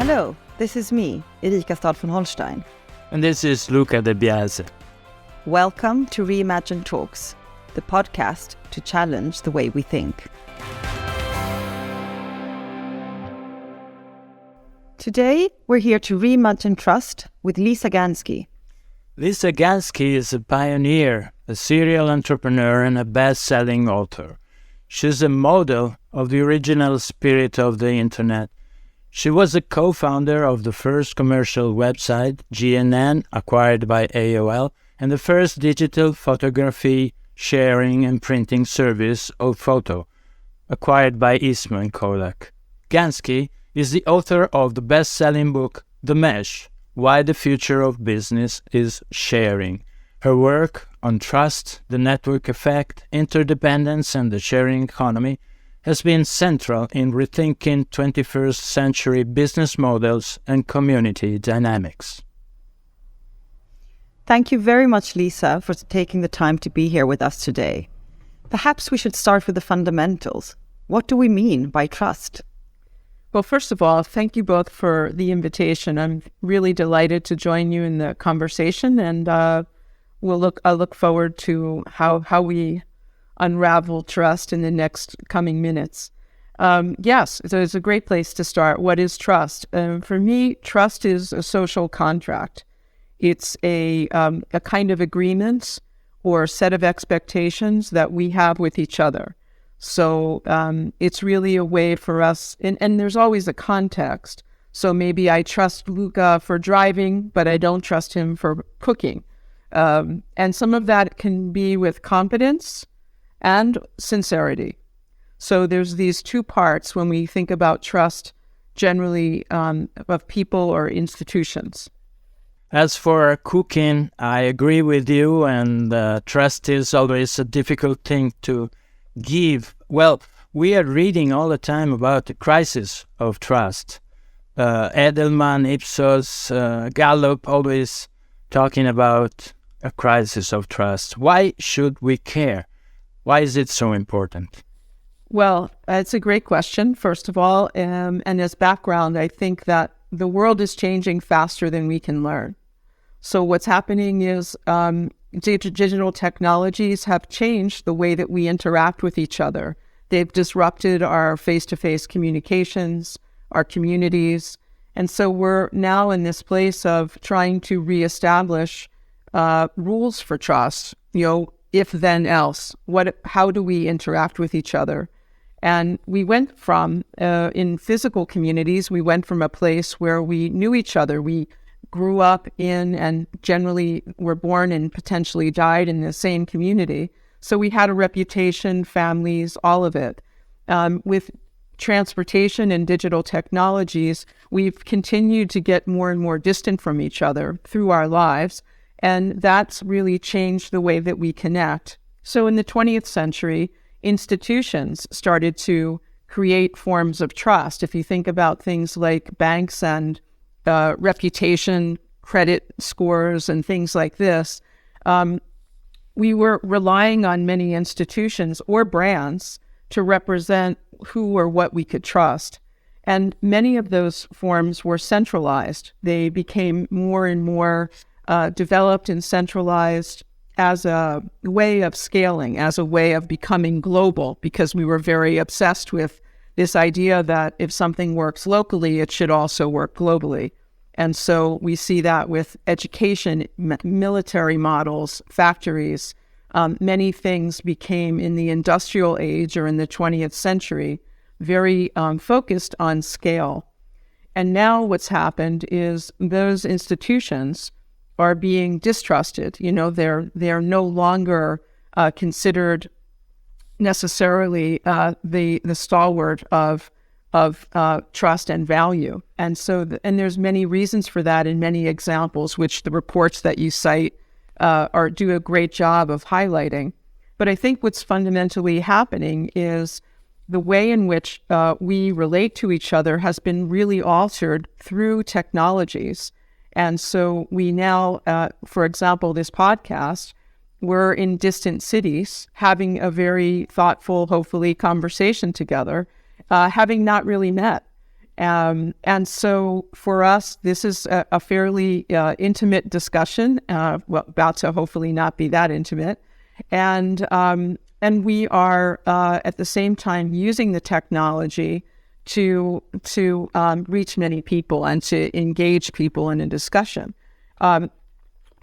Hello, this is me, Erika from Holstein. And this is Luca de Biase. Welcome to Re-Imagine Talks, the podcast to challenge the way we think. Today, we're here to reimagine trust with Lisa Gansky. Lisa Gansky is a pioneer, a serial entrepreneur, and a best-selling author. She's a model of the original spirit of the internet. She was a co-founder of the first commercial website, GNN, acquired by AOL, and the first digital photography sharing and printing service, Photo, acquired by Eastman Kodak. Gansky is the author of the best-selling book, The Mesh, Why the Future of Business is Sharing. Her work on trust, the network effect, interdependence, and the sharing economy has been central in rethinking 21st century business models and community dynamics. Thank you very much, Lisa, for taking the time to be here with us today. Perhaps we should start with the fundamentals. What do we mean by trust? Well, first of all, thank you both for the invitation. I'm really delighted to join you in the conversation, and I look forward to how we unravel trust in the next coming minutes. Yes, so it's a great place to start. What is trust? For me, trust is a social contract. It's a kind of agreement or set of expectations that we have with each other. So it's really a way for us, and there's always a context. So maybe I trust Luca for driving, but I don't trust him for cooking. And some of that can be with competence and sincerity. So there's these two parts when we think about trust generally of people or institutions. As for cooking, I agree with you, and trust is always a difficult thing to give. Well, we are reading all the time about the crisis of trust. Edelman, Ipsos, Gallup, always talking about a crisis of trust. Why should we care? Why is it so important? Well, it's a great question, first of all. And as background, I think that the world is changing faster than we can learn. So what's happening is digital technologies have changed the way that we interact with each other. They've disrupted our face-to-face communications, our communities. And so we're now in this place of trying to reestablish rules for trust, if then else. How do we interact with each other? And we went from, in physical communities, we went from a place where we knew each other. We grew up in and generally were born and potentially died in the same community. So we had a reputation, families, all of it. With transportation and digital technologies, we've continued to get more and more distant from each other through our lives. And that's really changed the way that we connect. So in the 20th century, institutions started to create forms of trust. If you think about things like banks and reputation, credit scores, and things like this, we were relying on many institutions or brands to represent who or what we could trust. And many of those forms were centralized. They became more and more developed and centralized as a way of scaling, as a way of becoming global, because we were very obsessed with this idea that if something works locally, it should also work globally. And so we see that with education, military models, factories. Many things became in the industrial age or in the 20th century very focused on scale. And now what's happened is those institutions are being distrusted. They're no longer considered necessarily the stalwart of trust and value. And so, and there's many reasons for that and many examples, which the reports that you cite do a great job of highlighting. But I think what's fundamentally happening is the way in which we relate to each other has been really altered through technologies. And so we now, for example, this podcast, we're in distant cities having a very thoughtful, hopefully, conversation together, having not really met. And so for us, this is a fairly intimate discussion, about to hopefully not be that intimate. And we are at the same time using the technology to reach many people and to engage people in a discussion.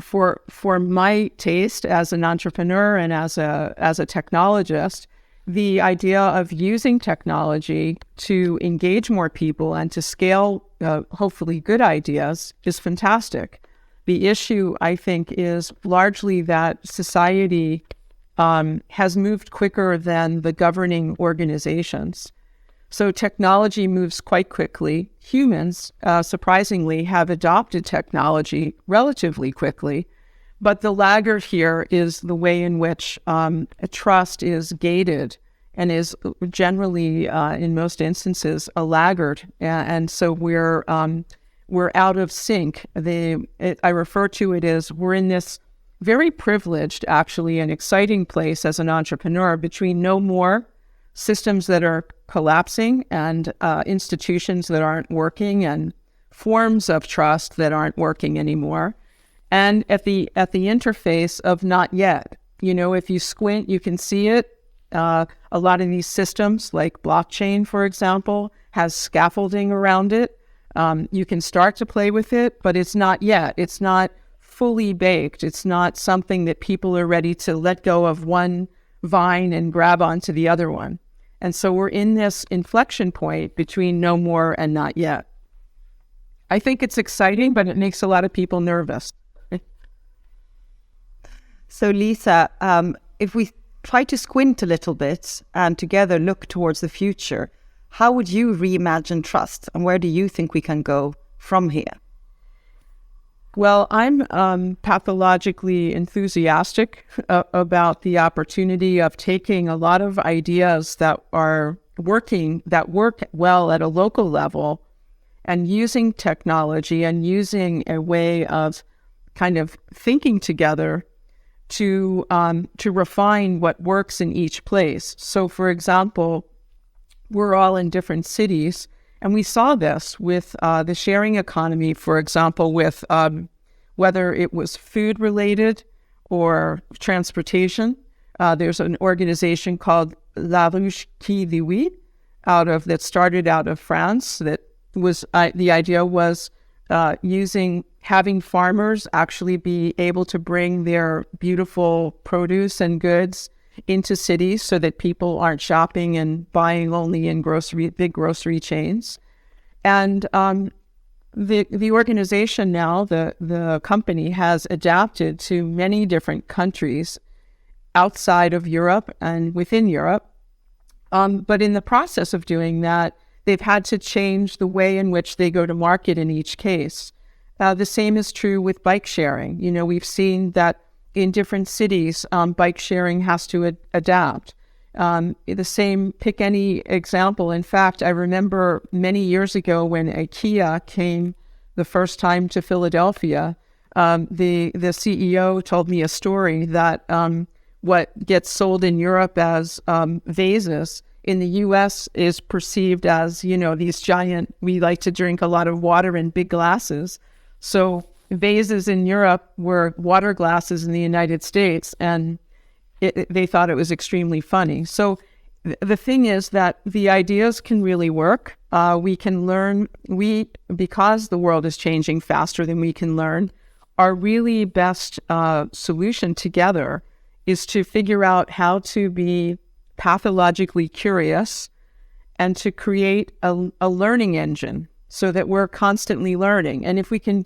For my taste as an entrepreneur and as a technologist, the idea of using technology to engage more people and to scale hopefully good ideas is fantastic. The issue, I think, is largely that society has moved quicker than the governing organizations. So technology moves quite quickly. Humans, surprisingly, have adopted technology relatively quickly. But the laggard here is the way in which trust is gated and is generally, in most instances, a laggard. And so we're out of sync. I refer to it as we're in this very privileged, actually, and exciting place as an entrepreneur between no more systems that are collapsing and institutions that aren't working and forms of trust that aren't working anymore. And at the interface of not yet. If you squint, you can see it. A lot of these systems, like blockchain, for example, has scaffolding around it. You can start to play with it, but it's not yet. It's not fully baked. It's not something that people are ready to let go of one vine and grab onto the other one. And so we're in this inflection point between no more and not yet. I think it's exciting, but it makes a lot of people nervous. So Lisa, if we try to squint a little bit and together look towards the future, how would you reimagine trust, and where do you think we can go from here? Well, I'm pathologically enthusiastic about the opportunity of taking a lot of ideas that work well at a local level and using technology and using a way of kind of thinking together to refine what works in each place. So, for example, we're all in different cities, and we saw this with the sharing economy, for example, with whether it was food related or transportation. There's an organization called La Ruche qui Louis that started out of France. That was the idea was having farmers actually be able to bring their beautiful produce and goods into cities so that people aren't shopping and buying only in big grocery chains. And the organization now, the company, has adapted to many different countries outside of Europe and within Europe. But in the process of doing that, they've had to change the way in which they go to market in each case. The same is true with bike sharing. We've seen that in different cities, bike sharing has to adapt. The same, pick any example. In fact, I remember many years ago when IKEA came the first time to Philadelphia, the CEO told me a story that what gets sold in Europe as vases in the U.S. is perceived as, these giant, we like to drink a lot of water in big glasses. So vases in Europe were water glasses in the United States, and they thought it was extremely funny. So the thing is that the ideas can really work. We can learn, because the world is changing faster than we can learn, our really best solution together is to figure out how to be pathologically curious and to create a learning engine so that we're constantly learning. And if we can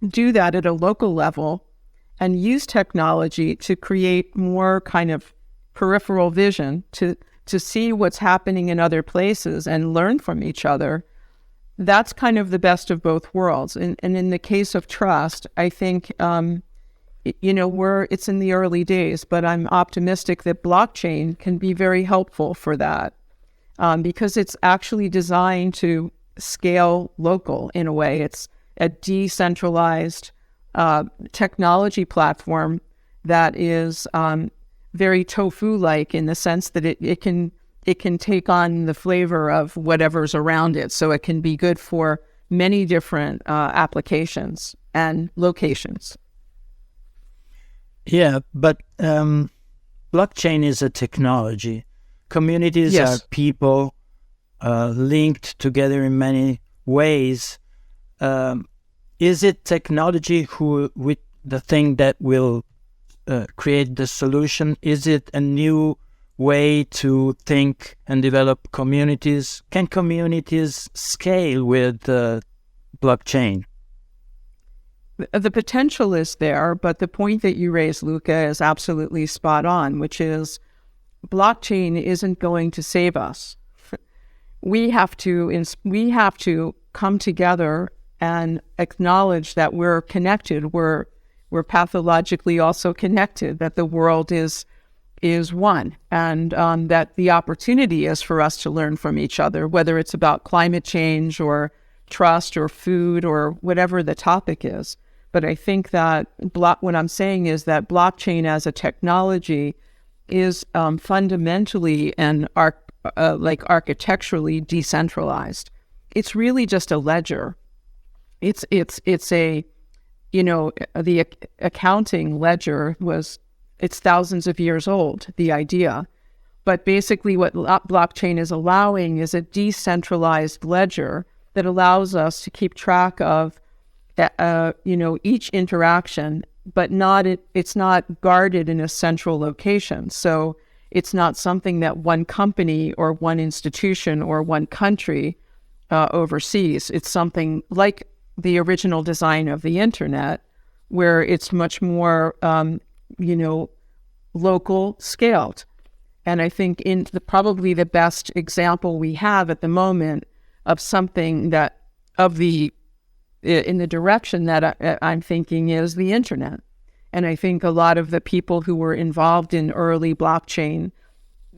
do that at a local level and use technology to create more kind of peripheral vision to see what's happening in other places and learn from each other, that's kind of the best of both worlds. And in the case of trust, I think, it's in the early days, but I'm optimistic that blockchain can be very helpful for that because it's actually designed to scale local in a way. It's a decentralized technology platform that is very tofu-like in the sense that it can it can take on the flavor of whatever's around it. So it can be good for many different applications and locations. Yeah, but blockchain is a technology. Communities are people linked together in many ways. Is it technology with the thing that will create the solution? Is it a new way to think and develop communities? Can communities scale with blockchain? The potential is there, but the point that you raised, Luca, is absolutely spot on, which is blockchain isn't going to save us. We have to come together and acknowledge that we're connected. We're pathologically also connected. That the world is one, and that the opportunity is for us to learn from each other, whether it's about climate change or trust or food or whatever the topic is. But I think that what I'm saying is that blockchain as a technology is fundamentally and architecturally decentralized. It's really just a ledger. It's a, the accounting ledger it's thousands of years old, the idea. But basically what blockchain is allowing is a decentralized ledger that allows us to keep track of each interaction, but it's not guarded in a central location. So it's not something that one company or one institution or one country oversees. It's something like the original design of the internet, where it's much more, local scaled. And I think probably the best example we have at the moment of something that in the direction that I'm thinking is the internet. And I think a lot of the people who were involved in early blockchain,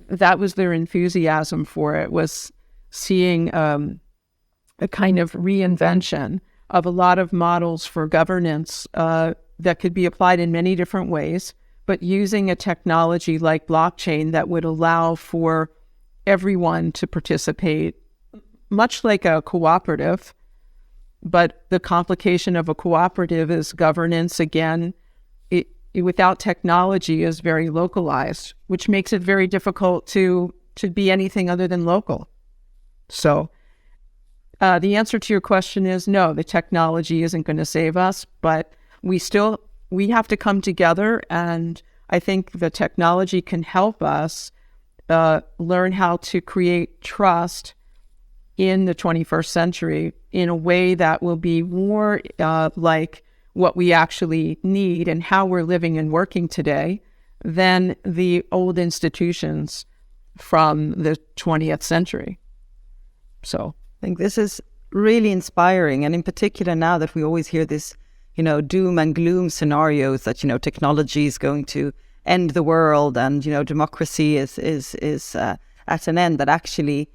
that was their enthusiasm for it, was seeing a kind of reinvention of a lot of models for governance that could be applied in many different ways, but using a technology like blockchain that would allow for everyone to participate, much like a cooperative. But the complication of a cooperative is governance, again, without technology, is very localized, which makes it very difficult to be anything other than local. So the answer to your question is no, the technology isn't going to save us, but we have to come together, and I think the technology can help us learn how to create trust in the 21st century in a way that will be more like what we actually need and how we're living and working today than the old institutions from the 20th century. So I think this is really inspiring. And in particular, now that we always hear this, doom and gloom scenarios that, technology is going to end the world and, democracy is at an end, that actually,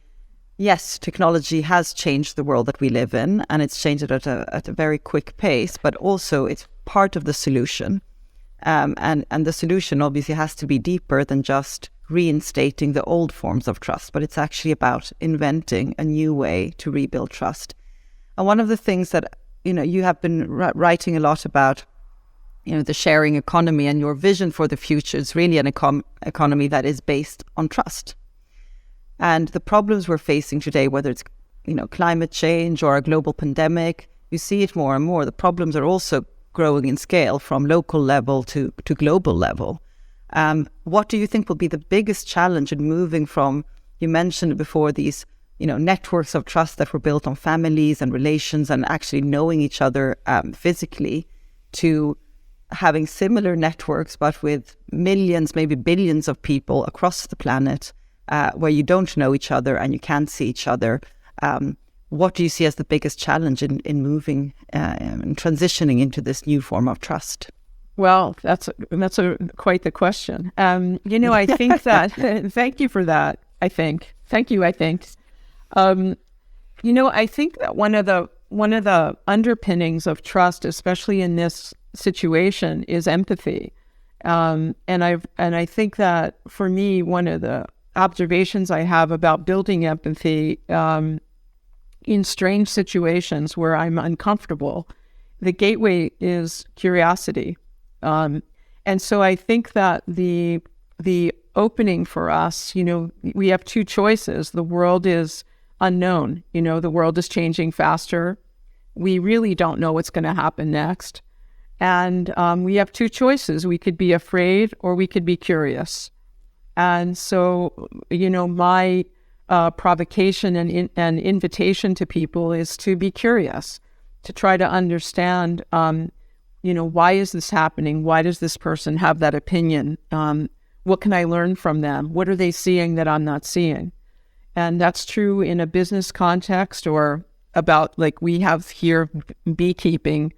yes, technology has changed the world that we live in, and it's changed it at a very quick pace, but also it's part of the solution. And the solution obviously has to be deeper than just reinstating the old forms of trust, but it's actually about inventing a new way to rebuild trust. And one of the things that, you have been writing a lot about, the sharing economy, and your vision for the future is really an economy that is based on trust. And the problems we're facing today, whether it's, climate change or a global pandemic, you see it more and more. The problems are also growing in scale from local level to global level. What do you think will be the biggest challenge in moving from, you mentioned before, these, networks of trust that were built on families and relations and actually knowing each other physically, to having similar networks but with millions, maybe billions of people across the planet, where you don't know each other and you can't see each other. What do you see as the biggest challenge in moving and transitioning into this new form of trust? Well, that's quite the question. I think that, thank you for that, I think. Thank you, I think. I think that one of the underpinnings of trust, especially in this situation, is empathy. And I think that for me, one of the observations I have about building empathy in strange situations where I'm uncomfortable, the gateway is curiosity. And so I think that the opening for us, we have two choices. The world is unknown. The world is changing faster. We really don't know what's going to happen next. And we have two choices. We could be afraid or we could be curious. And so, my provocation and invitation to people is to be curious, to try to understand, why is this happening? Why does this person have that opinion? What can I learn from them? What are they seeing that I'm not seeing? And that's true in a business context or about, like we have here, beekeeping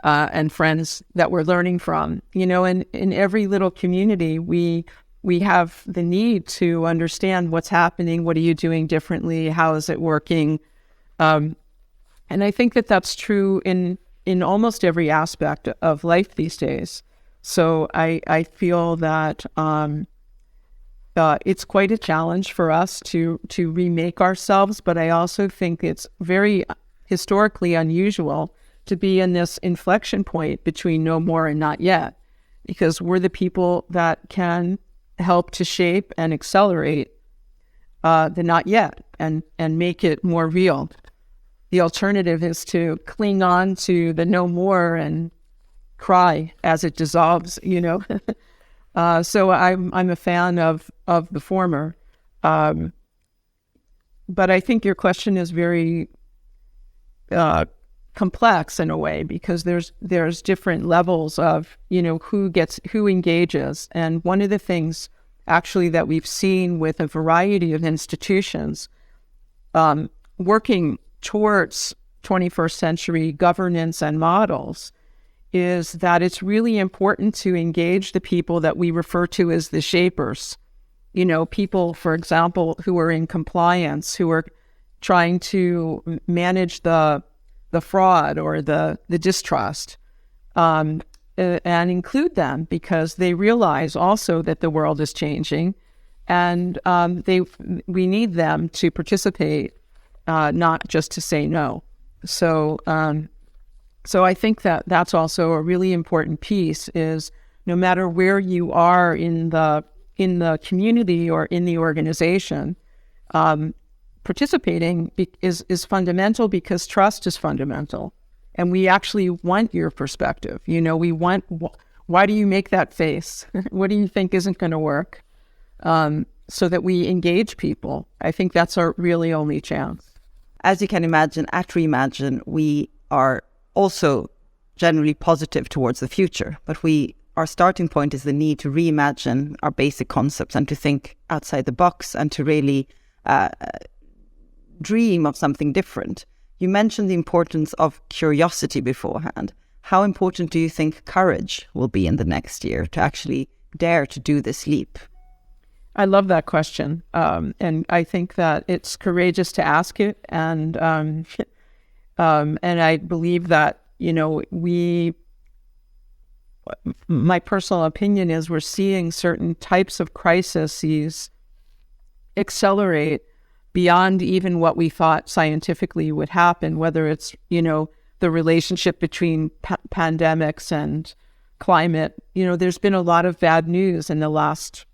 and friends that we're learning from. In every little community, we have the need to understand what's happening. What are you doing differently? How is it working? And I think that that's true in almost every aspect of life these days. So I feel that it's quite a challenge for us to remake ourselves, but I also think it's very historically unusual to be in this inflection point between no more and not yet, because we're the people that can help to shape and accelerate the not yet and make it more real. The alternative is to cling on to the no more and cry as it dissolves, So I'm a fan of the former. But I think your question is very complex in a way, because there's different levels of, who engages. And one of the things actually that we've seen with a variety of institutions working towards 21st century governance and models is that it's really important to engage the people that we refer to as the shapers. People, for example, who are in compliance, who are trying to manage the fraud or the distrust, and include them, because they realize also that the world is changing, and we need them to participate, not just to say no. So I think that that's also a really important piece, is no matter where you are in the community or in the organization, participating is fundamental, because trust is fundamental. And we actually want your perspective. We want, why do you make that face? What do you think isn't going to work? So that we engage people. I think that's our really only chance. As you can imagine, at Reimagine, we are also generally positive towards the future, but our starting point is the need to reimagine our basic concepts and to think outside the box and to really dream of something different. You mentioned the importance of curiosity beforehand. How important do you think courage will be in the next year to actually dare to do this leap? I love that question. And I think that it's courageous to ask it. And I believe that, my personal opinion is we're seeing certain types of crises accelerate beyond even what we thought scientifically would happen, whether it's, the relationship between pandemics and climate. There's been a lot of bad news in the last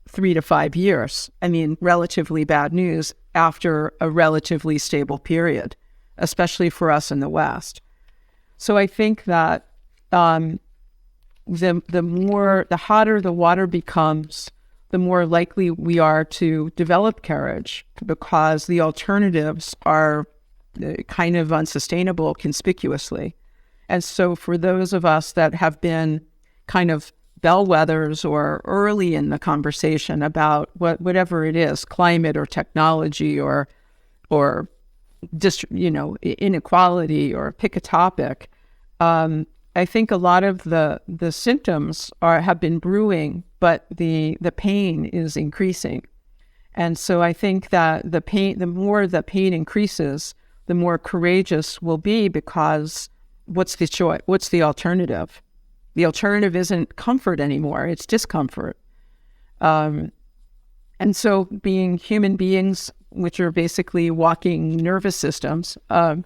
3 to 5 years. I mean, relatively bad news after a relatively stable period, especially for us in the West. So I think that the hotter the water becomes, the more likely we are to develop courage, because the alternatives are kind of unsustainable conspicuously. And so for those of us that have been kind of bellwethers or early in the conversation about whatever it is, climate or technology or inequality, or pick a topic, I think a lot of the symptoms have been brewing, but the pain is increasing. And so I think that the more the pain increases, the more courageous we'll be, because what's the choice? What's the alternative? The alternative isn't comfort anymore, it's discomfort. And And so being human beings, which are basically walking nervous systems, I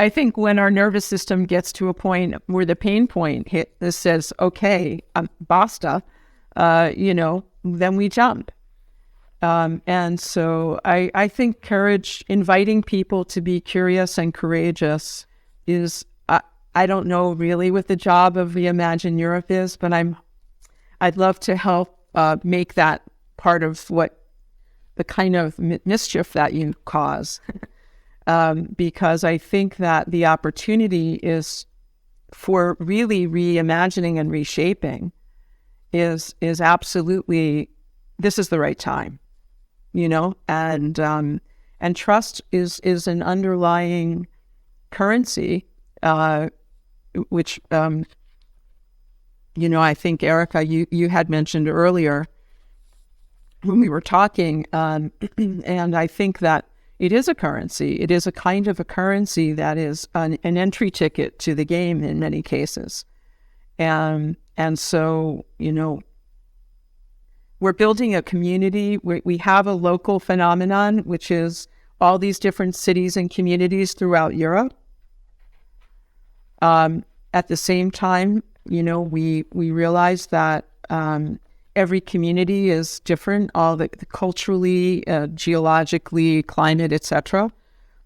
think when our nervous system gets to a point where the pain point says, okay, basta, then we jump. And so I think courage, inviting people to be curious and courageous is, I don't know really what the job of Re-Imagine Europe is, but I'd love to help make that part of what the kind of mischief that you cause. Because I think that the opportunity is for really reimagining and reshaping is absolutely, this is the right time, and trust is an underlying currency, which, I think, Erika, you had mentioned earlier when we were talking, and I think that it is a currency. It is a kind of a currency that is an entry ticket to the game in many cases. And so, we're building a community. We have a local phenomenon, which is all these different cities and communities throughout Europe. At the same time, we realize that every community is different, all the culturally, geologically, climate, etc.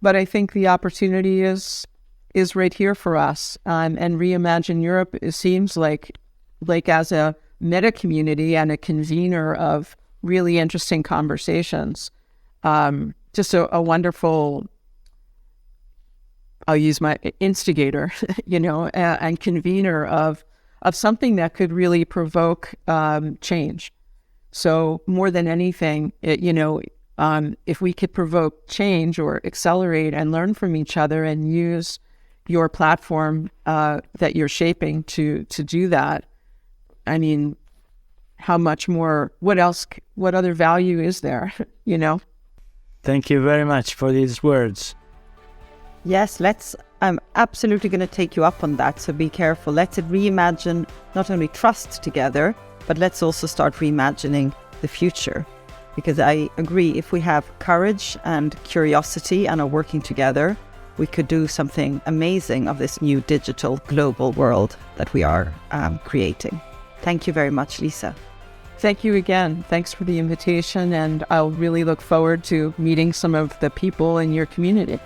But I think the opportunity is right here for us. And Reimagine Europe, it seems like as a meta community and a convener of really interesting conversations, just a wonderful, I'll use my instigator, and convener of something that could really provoke change. So more than anything, if we could provoke change or accelerate and learn from each other and use your platform that you're shaping to do that, I mean, how much more, what other value is there, Thank you very much for these words. Yes, I'm absolutely going to take you up on that, so be careful. Let's reimagine not only trust together, but let's also start reimagining the future. Because I agree, if we have courage and curiosity and are working together, we could do something amazing of this new digital global world that we are creating. Thank you very much, Lisa. Thank you again. Thanks for the invitation, and I'll really look forward to meeting some of the people in your community.